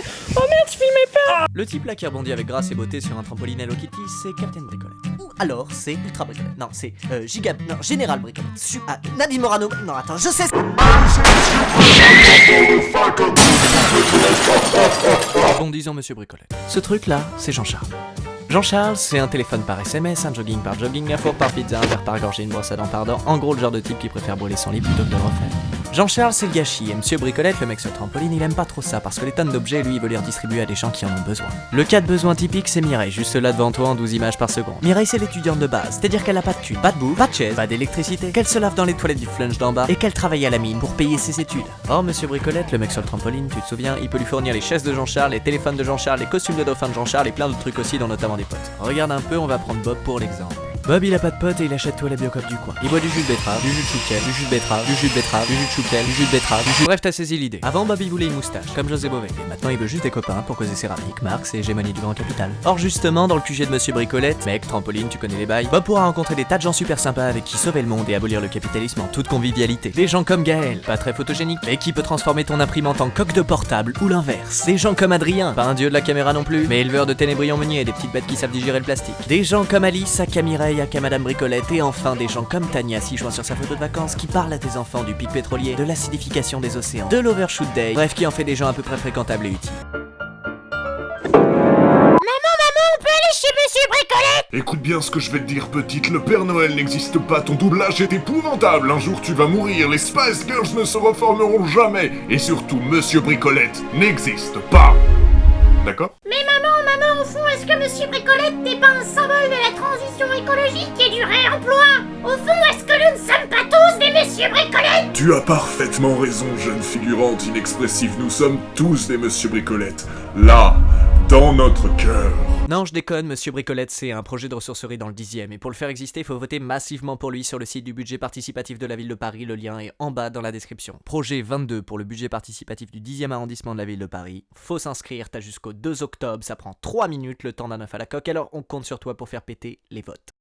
plaît. Oh merde, je filmais pas. Le type là qui rebondit avec grâce et beauté sur un trampoline Hello Kitty, c'est Captain Bricolette. Ou alors c'est Ultra Bricolette. Non, c'est Général Bricolette. Nadine Morano. Non, attends, je sais. Bon, disons Monsieur Bricolette. Ce truc là, c'est Jean-Charles. Jean-Charles, c'est un téléphone par SMS, un jogging par jogging, un four par pizza, un verre par gorgée, une brosse à dents par dent. En gros, le genre de type qui préfère brûler son lit plutôt que de le refaire. Jean-Charles, c'est le gâchis, et Monsieur Bricolette, le mec sur le trampoline, il aime pas trop ça, parce que les tonnes d'objets, lui, il veut les redistribuer à des gens qui en ont besoin. Le cas de besoin typique, c'est Mireille, juste là devant toi en 12 images par seconde. Mireille, c'est l'étudiante de base, c'est-à-dire qu'elle a pas de thune, pas de bouffe, pas de chaise, pas d'électricité, qu'elle se lave dans les toilettes du flunch d'en bas, et qu'elle travaille à la mine pour payer ses études. Or, Monsieur Bricolette, le mec sur le trampoline, tu te souviens, il peut lui fournir les chaises de Jean-Charles, les téléphones de Jean-Charles, les costumes de dauphin de Jean-Charles, et plein d'autres trucs aussi, dont notamment des potes. Regarde un peu, on va prendre Bob pour l'exemple. Bob il a pas de potes et il achète tout à la biocop du coin. Il boit du jus de betterave, du jus de chouquel, du jus de betterave, du jus de betterave, du jus de chouquel, du jus de betterave, du jus... Bref, t'as saisi l'idée. Avant Bob il voulait une moustache, comme José Bové. Et maintenant il veut juste des copains pour causer céramique, Marx et hégémonie du grand capital. Or justement, dans le QG de Monsieur Bricolette, mec, trampoline, tu connais les bails, Bob pourra rencontrer des tas de gens super sympas avec qui sauver le monde et abolir le capitalisme en toute convivialité. Des gens comme Gaël, pas très photogénique, mais qui peut transformer ton imprimante en coque de portable ou l'inverse. Des gens comme Adrien, pas un dieu de la caméra non plus, mais éleveur de ténébrions meuniers et des petites bêtes qui savent digérer le plastique. Des gens comme Alice, aka Mireille, aka Madame Bricolette, et enfin des gens comme Tania, si joint sur sa photo de vacances, qui parlent à tes enfants du pic pétrolier, de l'acidification des océans, de l'overshoot day, bref qui en fait des gens à peu près fréquentables et utiles. On peut aller chez Monsieur Bricolette. Écoute bien ce que je vais te dire, petite, le Père Noël n'existe pas, ton doublage est épouvantable, un jour tu vas mourir, les Spice Girls ne se reformeront jamais, et surtout, Monsieur Bricolette n'existe pas. D'accord ? Mais maman, au fond, est-ce que Monsieur Bricolette n'est pas un symbole de la transition écologique et du réemploi? Au fond, est-ce que nous ne sommes pas tous des Monsieur Bricolette? Tu as parfaitement raison, jeune figurante inexpressive, nous sommes tous des Monsieur Bricolette. Là, dans notre cœur. Non, je déconne, Monsieur Bricolette, c'est un projet de ressourcerie dans le 10e, et pour le faire exister, il faut voter massivement pour lui sur le site du budget participatif de la ville de Paris, le lien est en bas dans la description. Projet 22 pour le budget participatif du 10e arrondissement de la ville de Paris. Faut s'inscrire, t'as jusqu'au 2 octobre, ça prend 3 minutes, le temps d'un œuf à la coque, alors on compte sur toi pour faire péter les votes.